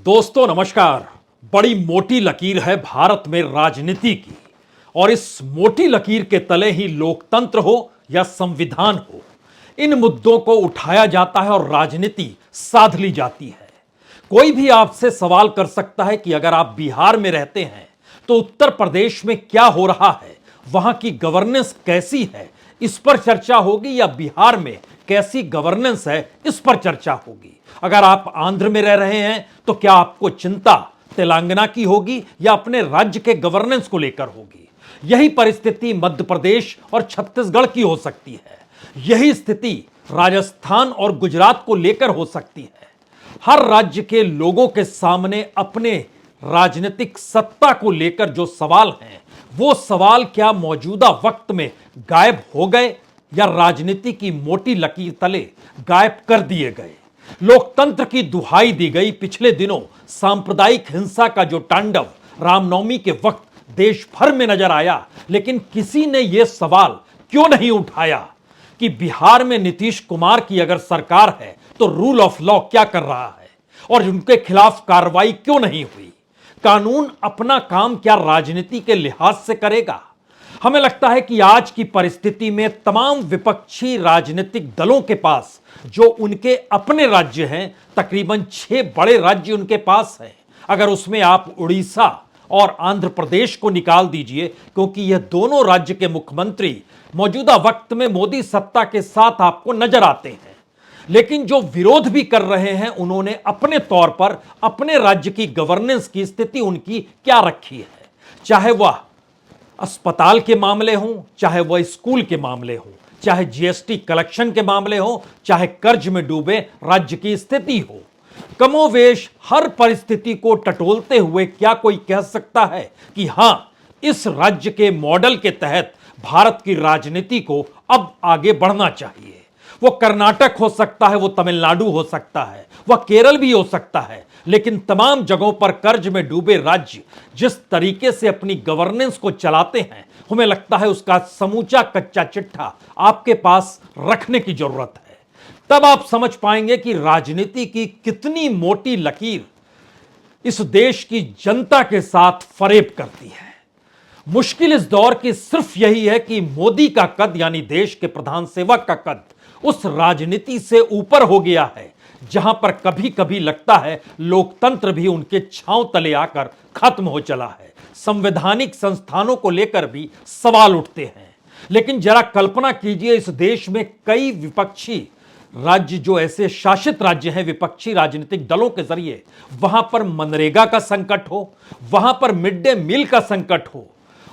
दोस्तों नमस्कार। बड़ी मोटी लकीर है भारत में राजनीति की, और इस मोटी लकीर के तले ही लोकतंत्र हो या संविधान हो, इन मुद्दों को उठाया जाता है और राजनीति साध ली जाती है। कोई भी आपसे सवाल कर सकता है कि अगर आप बिहार में रहते हैं तो उत्तर प्रदेश में क्या हो रहा है, वहां की गवर्नेंस कैसी है, इस पर चर्चा होगी, या बिहार में कैसी गवर्नेंस है इस पर चर्चा होगी। अगर आप आंध्र में रह रहे हैं तो क्या आपको चिंता तेलंगाना की होगी या अपने राज्य के गवर्नेंस को लेकर होगी। यही परिस्थिति मध्य प्रदेश और छत्तीसगढ़ की हो सकती है। यही स्थिति राजस्थान और गुजरात को लेकर हो सकती है। हर राज्य के लोगों के सामने अपने राजनीतिक सत्ता को लेकर जो सवाल हैं, वो सवाल क्या मौजूदा वक्त में गायब हो गए या राजनीति की मोटी लकीर तले गायब कर दिए गए। लोकतंत्र की दुहाई दी गई। पिछले दिनों सांप्रदायिक हिंसा का जो तांडव रामनवमी के वक्त देश भर में नजर आया, लेकिन किसी ने यह सवाल क्यों नहीं उठाया कि बिहार में नीतीश कुमार की अगर सरकार है तो रूल ऑफ लॉ क्या कर रहा है और उनके खिलाफ कार्रवाई क्यों नहीं हुई। कानून अपना काम क्या राजनीति के लिहाज से करेगा। हमें लगता है कि आज की परिस्थिति में तमाम विपक्षी राजनीतिक दलों के पास जो उनके अपने राज्य हैं, तकरीबन 6 बड़े राज्य उनके पास हैं। अगर उसमें आप उड़ीसा और आंध्र प्रदेश को निकाल दीजिए, क्योंकि यह दोनों राज्य के मुख्यमंत्री मौजूदा वक्त में मोदी सत्ता के साथ आपको नजर आते हैं, लेकिन जो विरोध भी कर रहे हैं उन्होंने अपने तौर पर अपने राज्य की गवर्नेंस की स्थिति उनकी क्या रखी है। चाहे वह अस्पताल के मामले हों, चाहे वह स्कूल के मामले हों, चाहे जीएसटी कलेक्शन के मामले हों, चाहे कर्ज में डूबे राज्य की स्थिति हो, कमोवेश हर परिस्थिति को टटोलते हुए क्या कोई कह सकता है कि हां, इस राज्य के मॉडल के तहत भारत की राजनीति को अब आगे बढ़ना चाहिए। वो कर्नाटक हो सकता है, वो तमिलनाडु हो सकता है, वह केरल भी हो सकता है, लेकिन तमाम जगहों पर कर्ज में डूबे राज्य जिस तरीके से अपनी गवर्नेंस को चलाते हैं, हमें लगता है उसका समूचा कच्चा चिट्ठा आपके पास रखने की जरूरत है। तब आप समझ पाएंगे कि राजनीति की कितनी मोटी लकीर इस देश की जनता के साथ फरेब करती है। मुश्किल इस दौर की सिर्फ यही है कि मोदी का कद, यानी देश के प्रधान सेवक का कद, उस राजनीति से ऊपर हो गया है जहां पर कभी कभी लगता है लोकतंत्र भी उनके छांव तले आकर खत्म हो चला है। संवैधानिक संस्थानों को लेकर भी सवाल उठते हैं। लेकिन जरा कल्पना कीजिए, इस देश में कई विपक्षी राज्य, जो ऐसे शासित राज्य हैं विपक्षी राजनीतिक दलों के जरिए, वहां पर मनरेगा का संकट हो, वहां पर मिड डे मील का संकट हो,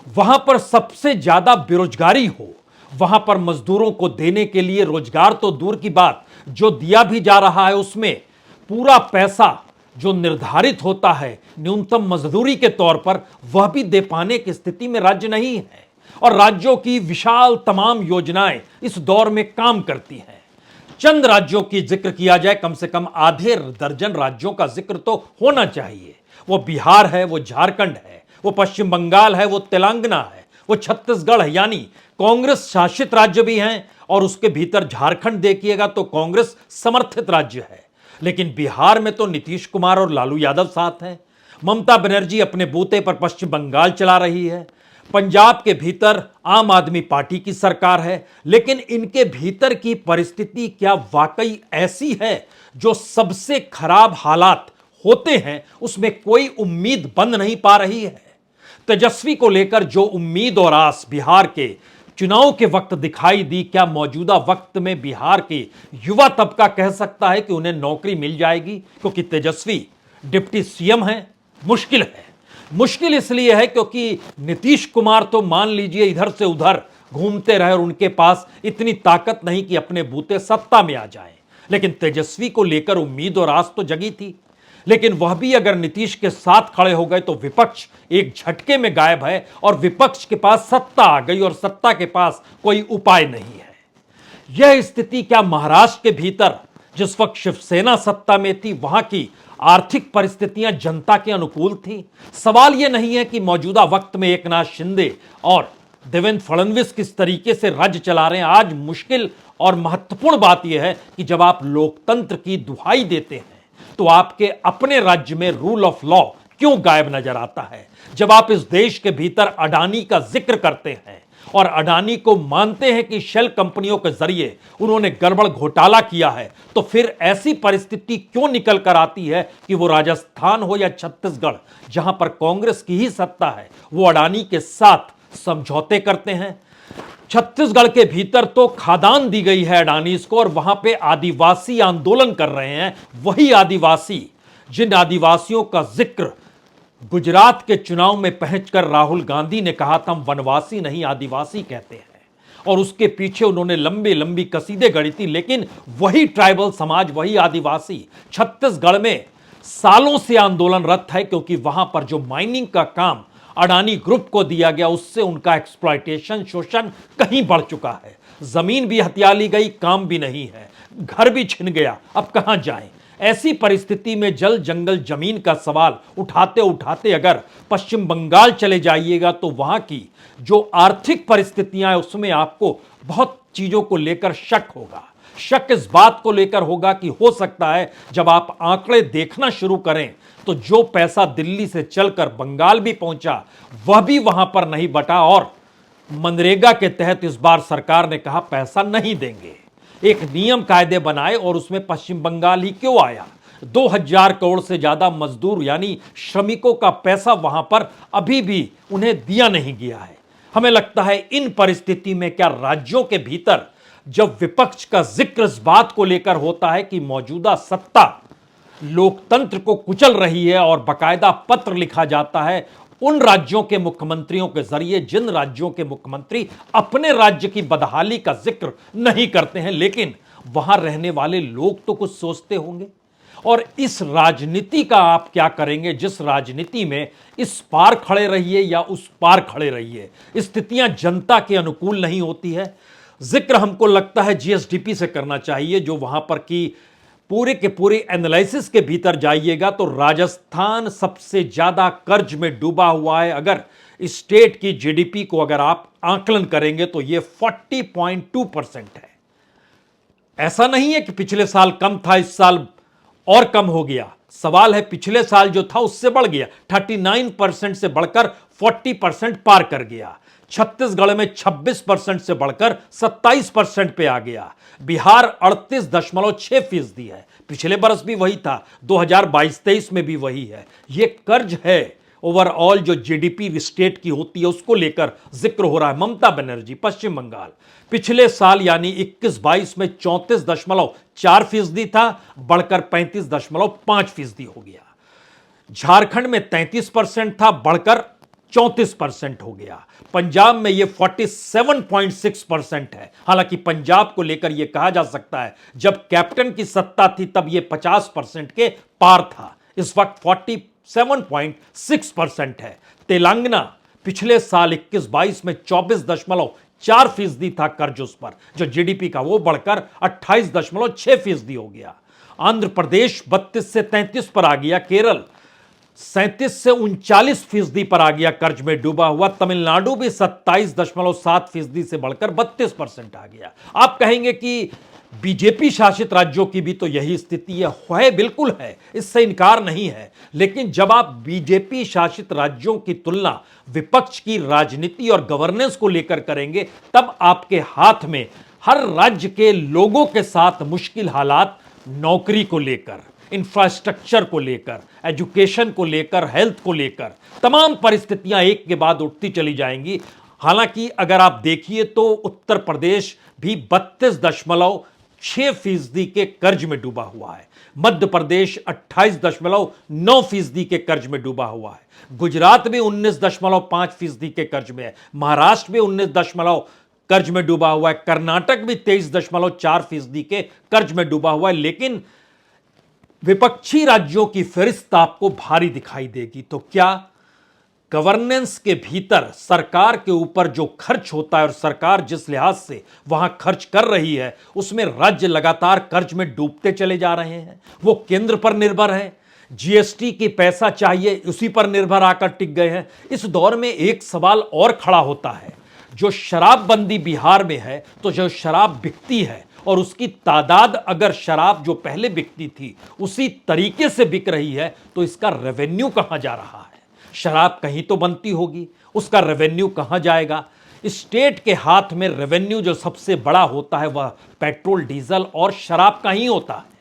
वहां पर सबसे ज्यादा बेरोजगारी हो, वहां पर मजदूरों को देने के लिए रोजगार तो दूर की बात, जो दिया भी जा रहा है उसमें पूरा पैसा जो निर्धारित होता है न्यूनतम मजदूरी के तौर पर, वह भी दे पाने की स्थिति में राज्य नहीं है। और राज्यों की विशाल तमाम योजनाएं इस दौर में काम करती हैं। चंद राज्यों की जिक्र किया जाए, कम से कम आधे दर्जन राज्यों का जिक्र तो होना चाहिए। वो बिहार है, वो झारखंड है, वो पश्चिम बंगाल है, वो तेलंगाना है, वो छत्तीसगढ़ है, यानी कांग्रेस शासित राज्य भी हैं, और उसके भीतर झारखंड देखिएगा तो कांग्रेस समर्थित राज्य है। लेकिन बिहार में तो नीतीश कुमार और लालू यादव साथ हैं। ममता बनर्जी अपने बूते पर पश्चिम बंगाल चला रही है। पंजाब के भीतर आम आदमी पार्टी की सरकार है। लेकिन इनके भीतर की परिस्थिति क्या वाकई ऐसी है जो सबसे खराब हालात होते हैं उसमें कोई उम्मीद बन नहीं पा रही है। तेजस्वी को लेकर जो उम्मीद और आस बिहार के चुनाव के वक्त दिखाई दी, क्या मौजूदा वक्त में बिहार के युवा तबका कह सकता है कि उन्हें नौकरी मिल जाएगी? क्योंकि तेजस्वी डिप्टी सीएम है। मुश्किल है। मुश्किल इसलिए है क्योंकि नीतीश कुमार तो मान लीजिए इधर से उधर घूमते रहे और उनके पास इतनी ताकत नहीं कि अपने बूते सत्ता में आ जाए। लेकिन तेजस्वी को लेकर उम्मीद और आस तो जगी थी। लेकिन वह भी अगर नीतीश के साथ खड़े हो गए तो विपक्ष एक झटके में गायब है, और विपक्ष के पास सत्ता आ गई और सत्ता के पास कोई उपाय नहीं है। यह स्थिति क्या महाराष्ट्र के भीतर जिस वक्त शिवसेना सत्ता में थी, वहां की आर्थिक परिस्थितियां जनता के अनुकूल थी? सवाल यह नहीं है कि मौजूदा वक्त में एकनाथ शिंदे और देवेंद्र फडणवीस किस तरीके से राज्य चला रहे हैं। आज मुश्किल और महत्वपूर्ण बात यह है कि जब आप लोकतंत्र की दुहाई देते हैं, तो आपके अपने राज्य में रूल ऑफ लॉ क्यों गायब नजर आता है? जब आप इस देश के भीतर अडानी का जिक्र करते हैं और अडानी को मानते हैं कि शेल कंपनियों के जरिए उन्होंने गड़बड़ घोटाला किया है, तो फिर ऐसी परिस्थिति क्यों निकल कर आती है कि वो राजस्थान हो या छत्तीसगढ़, जहां पर कांग्रेस की ही सत्ता है, वो अडानी के साथ समझौते करते हैं? छत्तीसगढ़ के भीतर तो खादान दी गई है अडानीज को और वहां पे आदिवासी आंदोलन कर रहे हैं। वही आदिवासी, जिन आदिवासियों का जिक्र गुजरात के चुनाव में पहुंचकर राहुल गांधी ने कहा था हम वनवासी नहीं आदिवासी कहते हैं, और उसके पीछे उन्होंने लंबी लंबी कसीदे गढ़ी थी। लेकिन वही ट्राइबल समाज, वही आदिवासी छत्तीसगढ़ में सालों से आंदोलनरत है, क्योंकि वहां पर जो माइनिंग का काम अडानी ग्रुप को दिया गया, उससे उनका एक्सप्लॉयटेशन, शोषण कहीं बढ़ चुका है। जमीन भी हथिया ली गई, काम भी नहीं है, घर भी छिन गया, अब कहां जाएं? ऐसी परिस्थिति में जल जंगल जमीन का सवाल उठाते उठाते अगर पश्चिम बंगाल चले जाइएगा तो वहां की जो आर्थिक परिस्थितियां हैं उसमें आपको बहुत चीजों को लेकर शक होगा। शक इस बात को लेकर होगा कि हो सकता है जब आप आंकड़े देखना शुरू करें तो जो पैसा दिल्ली से चलकर बंगाल भी पहुंचा वह भी वहां पर नहीं बटा, और मनरेगा के तहत इस बार सरकार ने कहा पैसा नहीं देंगे। एक नियम कायदे बनाए और उसमें पश्चिम बंगाल ही क्यों आया? 2000 करोड़ से ज्यादा मजदूर यानी श्रमिकों का पैसा वहां पर अभी भी उन्हें दिया नहीं गया है। हमें लगता है इन परिस्थिति में क्या राज्यों के भीतर जब विपक्ष का जिक्र इस बात को लेकर होता है कि मौजूदा सत्ता लोकतंत्र को कुचल रही है, और बाकायदा पत्र लिखा जाता है उन राज्यों के मुख्यमंत्रियों के जरिए जिन राज्यों के मुख्यमंत्री अपने राज्य की बदहाली का जिक्र नहीं करते हैं, लेकिन वहां रहने वाले लोग तो कुछ सोचते होंगे। और इस राजनीति का आप क्या करेंगे जिस राजनीति में इस पार खड़े रहिए या उस पार खड़े रहिए, स्थितियां जनता के अनुकूल नहीं होती है। जिक्र हमको लगता है जीएसडीपी से करना चाहिए, जो वहां पर की पूरे के पूरे एनालिसिस के भीतर जाइएगा तो राजस्थान सबसे ज्यादा कर्ज में डूबा हुआ है। अगर स्टेट की जीडीपी को अगर आप आकलन करेंगे तो यह 40.2% है। ऐसा नहीं है कि पिछले साल कम था, इस साल और कम हो गया। सवाल है पिछले साल जो था उससे बढ़ गया, 39% से बढ़कर 40% पार कर गया। छत्तीसगढ़ में 26% से बढ़कर 27% पे आ गया। बिहार 38.6% है, पिछले बरस भी वही था, 2022-23 में भी वही है। यह कर्ज है ओवरऑल जो जीडीपी स्टेट की होती है उसको लेकर जिक्र हो रहा है। ममता बनर्जी पश्चिम बंगाल पिछले साल यानी 21-22 में 34.4% था, बढ़कर 35.5% हो गया। झारखंड में 33% था, बढ़कर 34% हो गया। पंजाब में यह 47.6% है। हालांकि पंजाब को लेकर यह कहा जा सकता है जब कैप्टन की सत्ता थी तब यह 50% के पार था, इस वक्त 47.6% है। तेलंगाना पिछले साल 21-22 में 24.4% था कर्ज उस पर जो जीडीपी का, वो बढ़कर 28.6% हो गया। आंध्र प्रदेश 32 से 33 पर आ गया। केरल 37 से 39% पर आ गया कर्ज में डूबा हुआ। तमिलनाडु भी 27.7% से बढ़कर 32% आ गया। आप कहेंगे कि बीजेपी शासित राज्यों की भी तो यही स्थिति है, बिल्कुल है, इससे इनकार नहीं है। लेकिन जब आप बीजेपी शासित राज्यों की तुलना विपक्ष की राजनीति और गवर्नेंस को लेकर करेंगे तब आपके हाथ में हर राज्य के लोगों के साथ मुश्किल हालात, नौकरी को लेकर, इंफ्रास्ट्रक्चर को लेकर, एजुकेशन को लेकर, हेल्थ को लेकर तमाम परिस्थितियां एक के बाद उठती चली जाएंगी। हालांकि अगर आप देखिए तो उत्तर प्रदेश भी 32.6% के कर्ज में डूबा हुआ है। मध्य प्रदेश 28.9% के कर्ज में डूबा हुआ है। गुजरात भी 19.5% के कर्ज में है। महाराष्ट्र भी 19 कर्ज में डूबा हुआ है। कर्नाटक भी 23.4% के कर्ज में डूबा हुआ है। लेकिन विपक्षी राज्यों की फहरिस्त आपको भारी दिखाई देगी। तो क्या गवर्नेंस के भीतर सरकार के ऊपर जो खर्च होता है और सरकार जिस लिहाज से वहां खर्च कर रही है उसमें राज्य लगातार कर्ज में डूबते चले जा रहे हैं। वो केंद्र पर निर्भर है, जीएसटी की पैसा चाहिए उसी पर निर्भर आकर टिक गए हैं। इस दौर में एक सवाल और खड़ा होता है, जो शराबबंदी बिहार में है तो जो शराब बिकती है और उसकी तादाद अगर शराब जो पहले बिकती थी उसी तरीके से बिक रही है तो इसका रेवेन्यू कहां जा रहा है? शराब कहीं तो बनती होगी, उसका रेवेन्यू कहां जाएगा? स्टेट के हाथ में रेवेन्यू जो सबसे बड़ा होता है वह पेट्रोल, डीजल और शराब का ही होता है।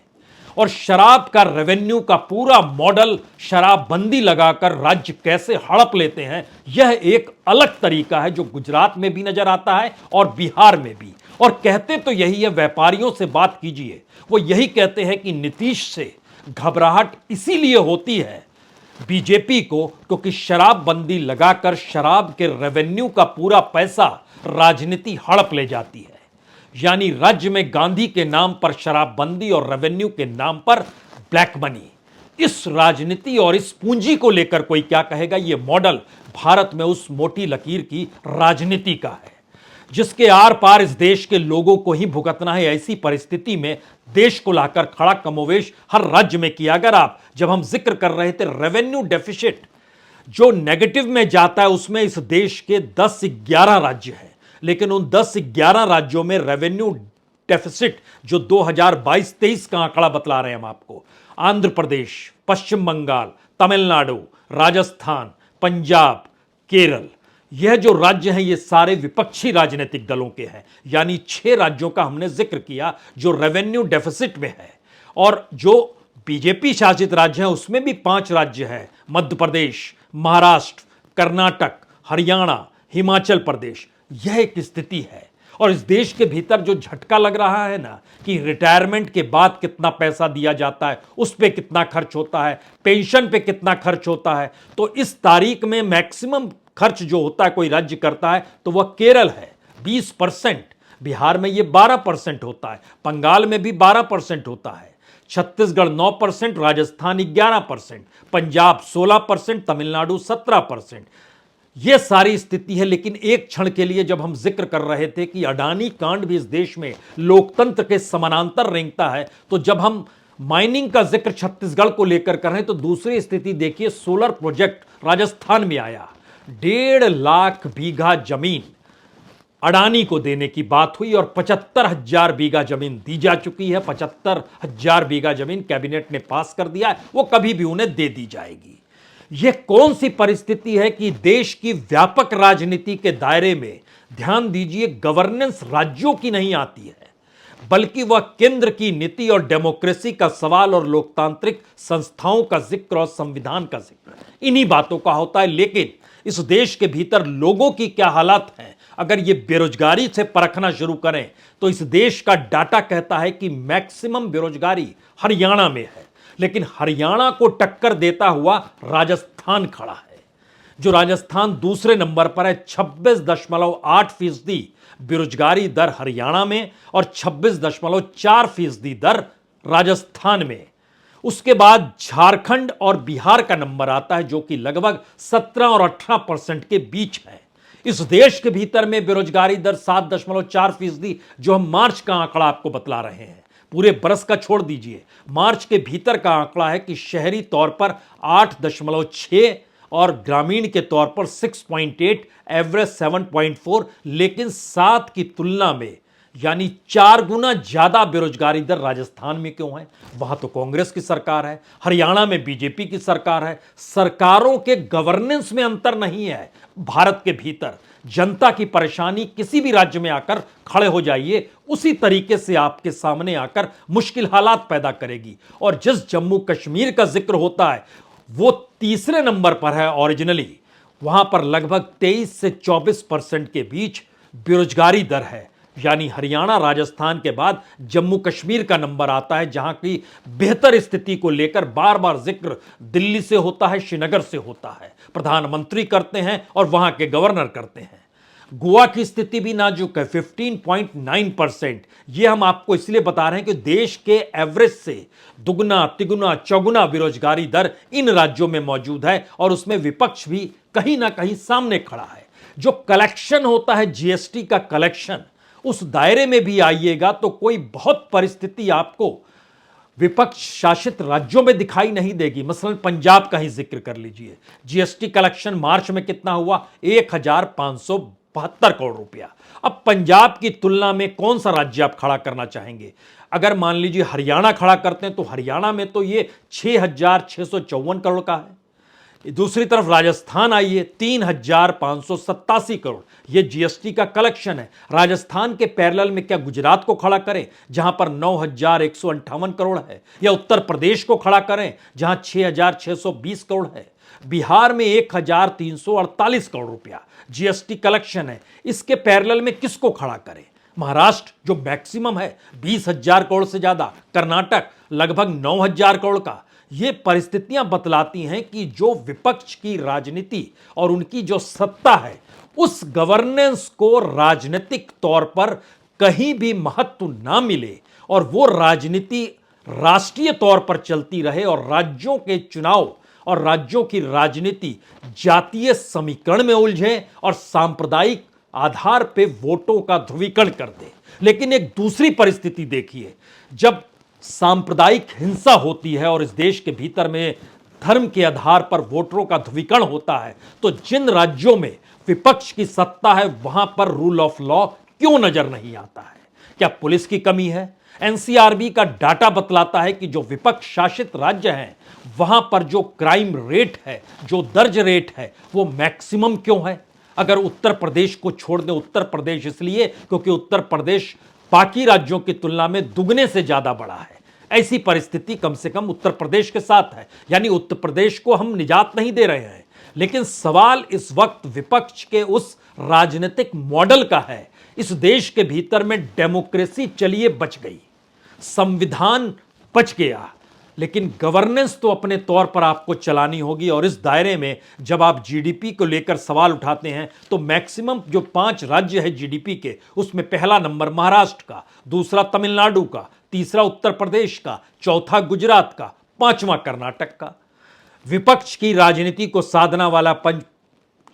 और शराब का रेवेन्यू का पूरा मॉडल शराबबंदी लगाकर राज्य कैसे हड़प लेते हैं, यह एक अलग तरीका है जो गुजरात में भी नजर आता है और बिहार में भी। और कहते तो यही है, व्यापारियों से बात कीजिए, वो यही कहते हैं कि नीतीश से घबराहट इसीलिए होती है बीजेपी को क्योंकि शराबबंदी लगाकर शराब के रेवेन्यू का पूरा पैसा राजनीति हड़प ले जाती है। यानी राज्य में गांधी के नाम पर शराबबंदी और रेवेन्यू के नाम पर ब्लैक मनी। इस राजनीति और इस पूंजी को लेकर कोई क्या कहेगा, यह मॉडल भारत में उस मोटी लकीर की राजनीति का है जिसके आर पार इस देश के लोगों को ही भुगतना है। ऐसी परिस्थिति में देश को लाकर खड़ा कमोवेश हर राज्य में किया। अगर आप, जब हम जिक्र कर रहे थे रेवेन्यू डेफिसिट जो नेगेटिव में जाता है, उसमें इस देश के 10-11 राज्य हैं, लेकिन उन 10-11 राज्यों में रेवेन्यू डेफिसिट जो 2022-23 का आंकड़ा बतला रहे हैं हम आपको, आंध्र प्रदेश, पश्चिम बंगाल, तमिलनाडु, राजस्थान, पंजाब, केरल, यह जो राज्य हैं ये सारे विपक्षी राजनीतिक दलों के हैं। यानी 6 राज्यों का हमने जिक्र किया जो रेवेन्यू डेफिसिट में है। और जो बीजेपी शासित राज्य हैं उसमें भी 5 राज्य हैं, मध्य प्रदेश, महाराष्ट्र, कर्नाटक, हरियाणा, हिमाचल प्रदेश। यह एक स्थिति है। और इस देश के भीतर जो झटका लग रहा है ना कि रिटायरमेंट के बाद कितना पैसा दिया जाता है, उस पे कितना खर्च होता है, पेंशन पे कितना खर्च होता है, तो इस तारीख में मैक्सिमम खर्च जो होता है कोई राज्य करता है तो वह केरल है 20%, बिहार में यह 12% होता है, बंगाल में भी 12% होता है, छत्तीसगढ़ 9%, राजस्थान 11%, पंजाब 16%, तमिलनाडु 17%। यह सारी स्थिति है। लेकिन एक क्षण के लिए जब हम जिक्र कर रहे थे कि अडानी कांड भी इस देश में लोकतंत्र के समानांतर रेंगता है, तो जब हम माइनिंग का जिक्र छत्तीसगढ़ को लेकर कर रहे हैं तो दूसरी स्थिति देखिए, सोलर प्रोजेक्ट राजस्थान में आया, 1.5 लाख बीघा जमीन अडानी को देने की बात हुई और 75,000 बीघा जमीन दी जा चुकी है। 75,000 बीघा जमीन कैबिनेट ने पास कर दिया है, वो कभी भी उन्हें दे दी जाएगी। यह कौन सी परिस्थिति है कि देश की व्यापक राजनीति के दायरे में, ध्यान दीजिए, गवर्नेंस राज्यों की नहीं आती है बल्कि वह केंद्र की नीति और डेमोक्रेसी का सवाल और लोकतांत्रिक संस्थाओं का जिक्र और संविधान का जिक्र, इन्हीं बातों का होता है। लेकिन इस देश के भीतर लोगों की क्या हालत है, अगर ये बेरोजगारी से परखना शुरू करें तो इस देश का डाटा कहता है कि मैक्सिमम बेरोजगारी हरियाणा में है, लेकिन हरियाणा को टक्कर देता हुआ राजस्थान खड़ा है। जो राजस्थान दूसरे नंबर पर है, 26.8% बेरोजगारी दर हरियाणा में और 26.4% दर राजस्थान में। उसके बाद झारखंड और बिहार का नंबर आता है जो कि लगभग 17 और 18% के बीच है। इस देश के भीतर में बेरोजगारी दर 7.4%, जो हम मार्च का आंकड़ा आपको बतला रहे हैं, पूरे बरस का छोड़ दीजिए, मार्च के भीतर का आंकड़ा है कि शहरी तौर पर 8.6 और ग्रामीण के तौर पर 6.8, एवरेज 7.4, लेकिन 7 की तुलना में यानी 4 गुना ज्यादा बेरोजगारी दर राजस्थान में क्यों है? वहां तो कांग्रेस की सरकार है, हरियाणा में बीजेपी की सरकार है। सरकारों के गवर्नेंस में अंतर नहीं है। भारत के भीतर जनता की परेशानी किसी भी राज्य में आकर खड़े हो जाइए, उसी तरीके से आपके सामने आकर मुश्किल हालात पैदा करेगी। और जिस जम्मू कश्मीर का जिक्र होता है वो तीसरे नंबर पर है ओरिजिनली, वहां पर लगभग 23 से 24% के बीच बेरोजगारी दर है। यानी हरियाणा राजस्थान के बाद जम्मू कश्मीर का नंबर आता है, जहां की बेहतर स्थिति को लेकर बार बार जिक्र दिल्ली से होता है, श्रीनगर से होता है, प्रधानमंत्री करते हैं और वहां के गवर्नर करते हैं। गोवा की स्थिति भी नाजुक है, 15.9%। यह हम आपको इसलिए बता रहे हैं कि देश के एवरेज से दुगना तिगुना चौगुना बेरोजगारी दर इन राज्यों में मौजूद है और उसमें विपक्ष भी कहीं ना कहीं सामने खड़ा है। जो कलेक्शन होता है, जीएसटी का कलेक्शन, उस दायरे में भी आइएगा तो कोई बहुत परिस्थिति आपको विपक्ष शासित राज्यों में दिखाई नहीं देगी। मसलन पंजाब का ही जिक्र कर लीजिए, जीएसटी कलेक्शन मार्च में कितना हुआ? 1,500 करोड़ रुपया। अब पंजाब की तुलना में कौन सा राज्य आप खड़ा करना चाहेंगे? अगर मान लीजिए हरियाणा खड़ा करते हैं तो हरियाणा में तो ये 6,654 करोड़ का है। दूसरी तरफ राजस्थान आइए, 3,587 करोड़ ये जीएसटी का कलेक्शन है। राजस्थान के पैरेलल में क्या गुजरात को खड़ा करें जहां पर 9,158 करोड़ है, या उत्तर प्रदेश को खड़ा करें जहां 6,620 करोड़ है? बिहार में 1,348 करोड़ रुपया जीएसटी कलेक्शन है, इसके पैरेलल में किसको खड़ा करें? महाराष्ट्र जो मैक्सिमम है 20,000 करोड़ से ज्यादा, कर्नाटक लगभग 9,000 करोड़ का। ये परिस्थितियां बतलाती हैं कि जो विपक्ष की राजनीति और उनकी जो सत्ता है, उस गवर्नेंस को राजनीतिक तौर पर कहीं भी महत्व ना मिले और वो राजनीति राष्ट्रीय तौर पर चलती रहे और राज्यों के चुनाव और राज्यों की राजनीति जातीय समीकरण में उलझे और सांप्रदायिक आधार पे वोटों का ध्रुवीकरण कर दे। लेकिन एक दूसरी परिस्थिति देखिए, जब सांप्रदायिक हिंसा होती है और इस देश के भीतर में धर्म के आधार पर वोटरों का ध्रुवीकरण होता है, तो जिन राज्यों में विपक्ष की सत्ता है वहां पर रूल ऑफ लॉ क्यों नजर नहीं आता है? क्या पुलिस की कमी है? एनसीआरबी का डाटा बतलाता है कि जो विपक्ष शासित राज्य हैं वहां पर जो क्राइम रेट है, जो दर्ज रेट है, वो मैक्सिमम क्यों है? अगर उत्तर प्रदेश को छोड़ दें, उत्तर प्रदेश इसलिए क्योंकि उत्तर प्रदेश बाकी राज्यों की तुलना में दुगने से ज्यादा बड़ा है। ऐसी परिस्थिति कम से कम उत्तर प्रदेश के साथ है, यानी उत्तर प्रदेश को हम निजात नहीं दे रहे हैं। लेकिन सवाल इस वक्त विपक्ष के उस राजनीतिक मॉडल का है। इस देश के भीतर में डेमोक्रेसी चलिए बच गई, संविधान बच गया, लेकिन गवर्नेंस तो अपने तौर पर आपको चलानी होगी। और इस दायरे में जब आप जीडीपी को लेकर सवाल उठाते हैं तो मैक्सिमम जो 5 राज्य है जीडीपी के, उसमें पहला नंबर महाराष्ट्र का, दूसरा तमिलनाडु का, तीसरा उत्तर प्रदेश का, चौथा गुजरात का, पांचवा कर्नाटक का। विपक्ष की राजनीति को साधना वाला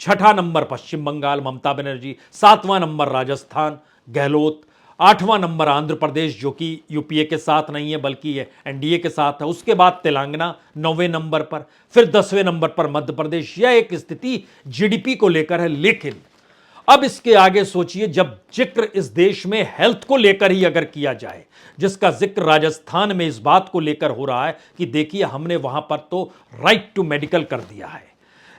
छठा नंबर पश्चिम बंगाल ममता बनर्जी, 7वां नंबर राजस्थान गहलोत, 8वां नंबर आंध्र प्रदेश जो कि यूपीए के साथ नहीं है बल्कि ये एनडीए के साथ है, उसके बाद तेलंगाना 9वें नंबर पर, फिर 10वें नंबर पर मध्य प्रदेश। यह एक स्थिति जीडीपी को लेकर है। लेकिन अब इसके आगे सोचिए, जब जिक्र इस देश में हेल्थ को लेकर ही अगर किया जाए, जिसका जिक्र राजस्थान में इस बात को लेकर हो रहा है कि देखिए हमने वहां पर तो राइट टू मेडिकल कर दिया है।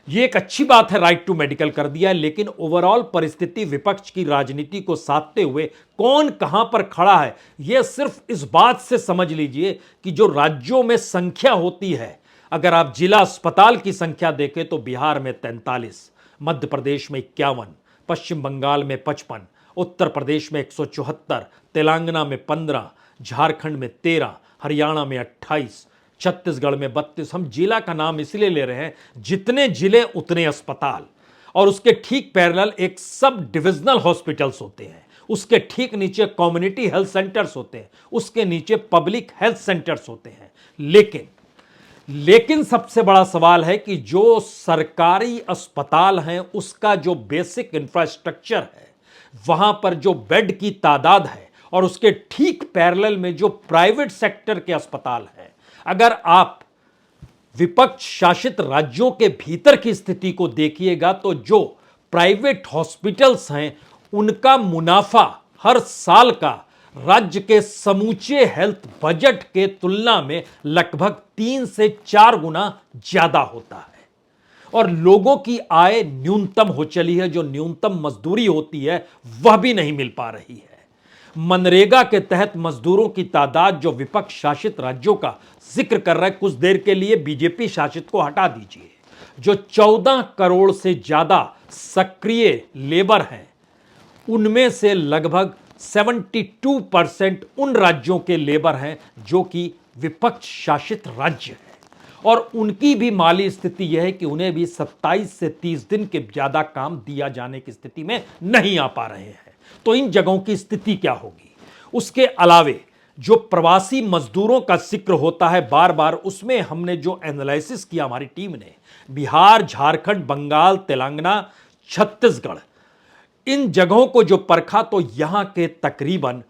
ये एक अच्छी बात है, राइट टू मेडिकल कर दिया है, लेकिन ओवरऑल परिस्थिति विपक्ष की राजनीति को साधते हुए कौन कहां पर खड़ा है, यह सिर्फ इस बात से समझ लीजिए कि जो राज्यों में संख्या होती है, अगर आप जिला अस्पताल की संख्या देखें तो बिहार में 43, मध्य प्रदेश में 51, पश्चिम बंगाल में 55, उत्तर प्रदेश में 174, तेलंगाना में 15, झारखंड में 13, हरियाणा में 28, छत्तीसगढ़ में 32। हम जिला का नाम इसलिए ले रहे हैं, जितने जिले उतने अस्पताल, और उसके ठीक पैरेलल एक सब डिविजनल हॉस्पिटल्स होते हैं, उसके ठीक नीचे कम्युनिटी हेल्थ सेंटर्स होते हैं, उसके नीचे पब्लिक हेल्थ सेंटर्स होते हैं। लेकिन सबसे बड़ा सवाल है कि जो सरकारी अस्पताल हैं उसका जो बेसिक इंफ्रास्ट्रक्चर है, वहां पर जो बेड की तादाद है, और उसके ठीक पैरेलल में जो प्राइवेट सेक्टर के अस्पताल हैं, अगर आप विपक्ष शासित राज्यों के भीतर की स्थिति को देखिएगा तो जो प्राइवेट हॉस्पिटल्स हैं उनका मुनाफा हर साल का राज्य के समूचे हेल्थ बजट के तुलना में लगभग 3 से 4 गुना ज्यादा होता है। और लोगों की आय न्यूनतम हो चली है, जो न्यूनतम मजदूरी होती है वह भी नहीं मिल पा रही है। मनरेगा के तहत मजदूरों की तादाद जो विपक्ष शासित राज्यों का जिक्र कर रहा है, कुछ देर के लिए बीजेपी शासित को हटा दीजिए, जो 14 करोड़ से ज्यादा सक्रिय लेबर हैं, उनमें से लगभग 72% उन राज्यों के लेबर हैं जो कि विपक्ष शासित राज्य है, और उनकी भी माली स्थिति यह है कि उन्हें भी 27 से 30 दिन के ज्यादा काम दिया जाने की स्थिति में नहीं आ पा रहे हैं। तो इन जगहों की स्थिति क्या होगी? उसके अलावे जो प्रवासी मजदूरों का जिक्र होता है बार बार, उसमें हमने जो एनालिसिस किया हमारी टीम ने, बिहार, झारखंड, बंगाल, तेलंगाना, छत्तीसगढ़, इन जगहों को जो परखा तो यहां के तकरीबन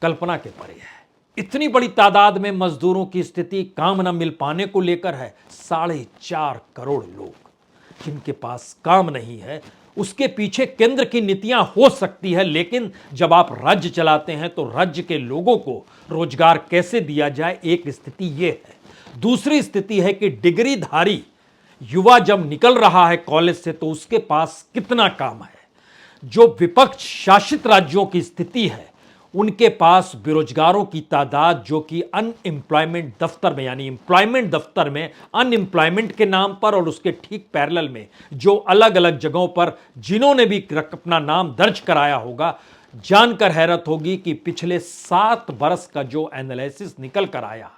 कल्पना के परे है। इतनी बड़ी तादाद में मजदूरों की स्थिति काम न मिल पाने को लेकर है। 4.5 करोड़ लोग जिनके पास काम नहीं है, उसके पीछे केंद्र की नीतियां हो सकती है, लेकिन जब आप राज्य चलाते हैं तो राज्य के लोगों को रोजगार कैसे दिया जाए, एक स्थिति यह है। दूसरी स्थिति है कि डिग्रीधारी युवा जब निकल रहा है कॉलेज से तो उसके पास कितना काम है। जो विपक्ष शासित राज्यों की स्थिति है, उनके पास बेरोजगारों की तादाद जो कि अनएम्प्लॉयमेंट दफ्तर में यानी एम्प्लॉयमेंट दफ्तर में अनएम्प्लॉयमेंट के नाम पर और उसके ठीक पैरेलल में जो अलग अलग जगहों पर जिन्होंने भी अपना नाम दर्ज कराया होगा, जानकर हैरत होगी कि पिछले 7 बरस का जो एनालिसिस निकल कर आया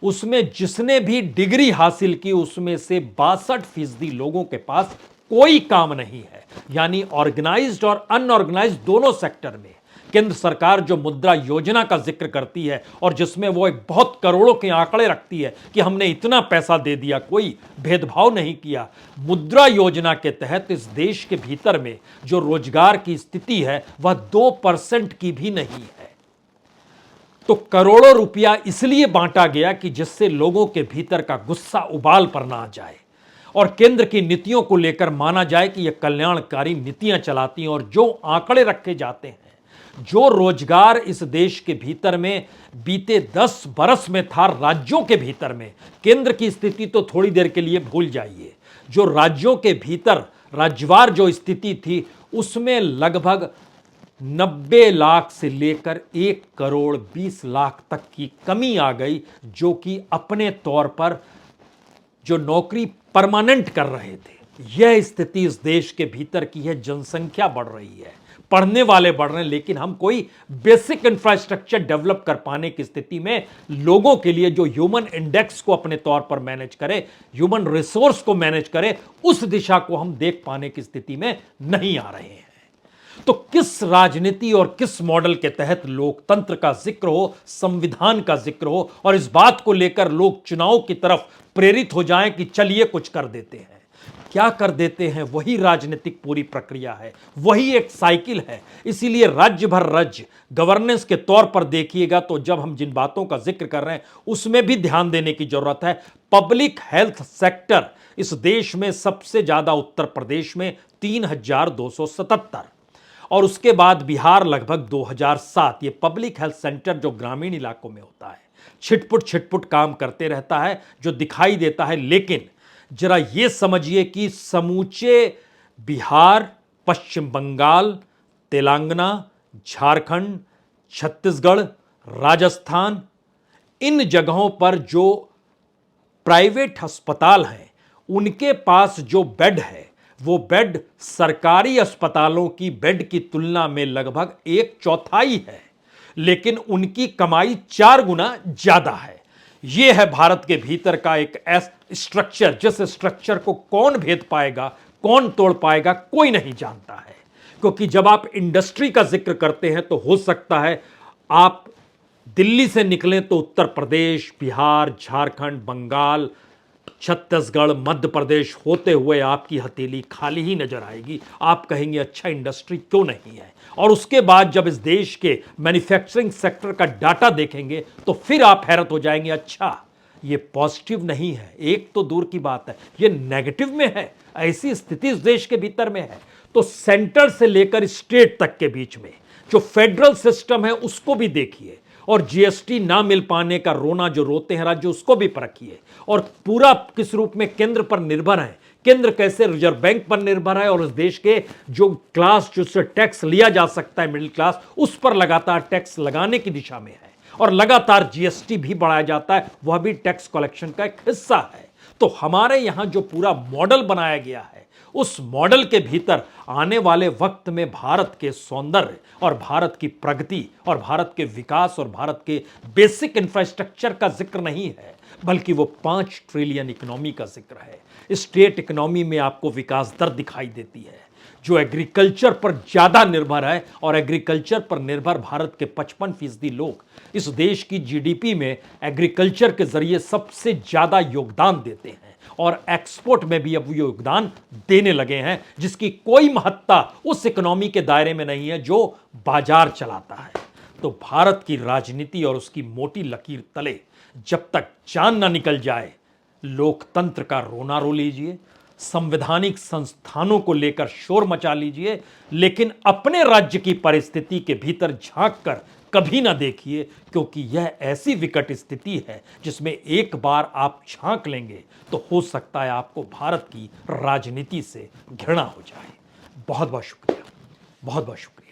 उसमें जिसने भी डिग्री हासिल की उसमें से 62% लोगों के पास कोई काम नहीं है। यानी ऑर्गेनाइज्ड और अनऑर्गेनाइज्ड दोनों सेक्टर में केंद्र सरकार जो मुद्रा योजना का जिक्र करती है और जिसमें वो एक बहुत करोड़ों के आंकड़े रखती है कि हमने इतना पैसा दे दिया, कोई भेदभाव नहीं किया। मुद्रा योजना के तहत इस देश के भीतर में जो रोजगार की स्थिति है वह 2% की भी नहीं है। तो करोड़ों रुपया इसलिए बांटा गया कि जिससे लोगों के भीतर का गुस्सा उबाल पर ना आ जाए और केंद्र की नीतियों को लेकर माना जाए कि यह कल्याणकारी नीतियां चलाती हैं। और जो आंकड़े रखे जाते हैं, जो रोजगार इस देश के भीतर में बीते 10 बरस में था राज्यों के भीतर में, केंद्र की स्थिति तो थोड़ी देर के लिए भूल जाइए, जो राज्यों के भीतर राज्यवार जो स्थिति थी उसमें लगभग 90 लाख से लेकर 1 करोड़ 20 लाख तक की कमी आ गई, जो कि अपने तौर पर जो नौकरी परमानेंट कर रहे थे। यह स्थिति इस देश के भीतर की है। जनसंख्या बढ़ रही है, पढ़ने वाले बढ़ रहे हैं, लेकिन हम कोई बेसिक इंफ्रास्ट्रक्चर डेवलप कर पाने की स्थिति में लोगों के लिए जो ह्यूमन इंडेक्स को अपने तौर पर मैनेज करे, ह्यूमन रिसोर्स को मैनेज करे, उस दिशा को हम देख पाने की स्थिति में नहीं आ रहे हैं। तो किस राजनीति और किस मॉडल के तहत लोकतंत्र का जिक्र हो, संविधान का जिक्र हो और इस बात को लेकर लोग चुनाव की तरफ प्रेरित हो जाएं कि चलिए कुछ कर देते हैं। क्या कर देते हैं, वही राजनीतिक पूरी प्रक्रिया है, वही एक साइकिल है। इसीलिए राज्य भर राज्य गवर्नेंस के तौर पर देखिएगा तो जब हम जिन बातों का जिक्र कर रहे हैं उसमें भी ध्यान देने की जरूरत है। पब्लिक हेल्थ सेक्टर इस देश में सबसे ज्यादा उत्तर प्रदेश में 3277 और उसके बाद बिहार लगभग 2007। ये पब्लिक हेल्थ सेंटर जो ग्रामीण इलाकों में होता है, छिटपुट काम करते रहता है जो दिखाई देता है, लेकिन जरा ये समझिए कि समूचे बिहार, पश्चिम बंगाल, तेलंगाना, झारखंड, छत्तीसगढ़, राजस्थान, इन जगहों पर जो प्राइवेट अस्पताल हैं उनके पास जो बेड है वो बेड सरकारी अस्पतालों की बेड की तुलना में लगभग 1/4 है, लेकिन उनकी कमाई 4 गुना ज्यादा है। यह है भारत के भीतर का एक ऐसा स्ट्रक्चर जिस स्ट्रक्चर को कौन भेद पाएगा, कौन तोड़ पाएगा, कोई नहीं जानता है। क्योंकि जब आप इंडस्ट्री का जिक्र करते हैं तो हो सकता है आप दिल्ली से निकलें तो उत्तर प्रदेश, बिहार, झारखंड, बंगाल, छत्तीसगढ़, मध्य प्रदेश होते हुए आपकी हथेली खाली ही नजर आएगी। आप कहेंगे अच्छा इंडस्ट्री क्यों नहीं है। और उसके बाद जब इस देश के मैन्युफैक्चरिंग सेक्टर का डाटा देखेंगे तो फिर आप हैरत हो जाएंगे, अच्छा ये पॉजिटिव नहीं है, एक तो दूर की बात है ये नेगेटिव में है। ऐसी स्थिति इस देश के भीतर में है। तो सेंटर से लेकर स्टेट तक के बीच में जो फेडरल सिस्टम है उसको भी देखिए, और जीएसटी ना मिल पाने का रोना जो रोते हैं राज्य उसको भी परखिए, और पूरा किस रूप में केंद्र पर निर्भर है, केंद्र कैसे रिजर्व बैंक पर निर्भर है और इस देश के जो क्लास जिससे टैक्स लिया जा सकता है, मिडिल क्लास, उस पर लगातार टैक्स लगाने की दिशा में है और लगातार जीएसटी भी बढ़ाया जाता है, वह भी टैक्स कलेक्शन का एक हिस्सा है। तो हमारे यहां जो पूरा मॉडल बनाया गया है उस मॉडल के भीतर आने वाले वक्त में भारत के सौंदर्य और भारत की प्रगति और भारत के विकास और भारत के बेसिक इंफ्रास्ट्रक्चर का जिक्र नहीं है, बल्कि वो 5 ट्रिलियन इकोनॉमी का जिक्र है। स्टेट इकोनॉमी में आपको विकास दर दिखाई देती है जो एग्रीकल्चर पर ज्यादा निर्भर है, और एग्रीकल्चर पर निर्भर भारत के 55% लोग इस देश की जीडीपी में एग्रीकल्चर के जरिए सबसे ज्यादा योगदान देते हैं और एक्सपोर्ट में भी अब योगदान देने लगे हैं, जिसकी कोई महत्ता उस इकोनॉमी के दायरे में नहीं है जो बाजार चलाता है। तो भारत की राजनीति और उसकी मोटी लकीर तले जब तक जान ना निकल जाए, लोकतंत्र का रोना रो लीजिए, संवैधानिक संस्थानों को लेकर शोर मचा लीजिए, लेकिन अपने राज्य की परिस्थिति के भीतर झांक कर कभी ना देखिए, क्योंकि यह ऐसी विकट स्थिति है जिसमें एक बार आप झांक लेंगे तो हो सकता है आपको भारत की राजनीति से घृणा हो जाए। बहुत बहुत शुक्रिया, बहुत बहुत शुक्रिया।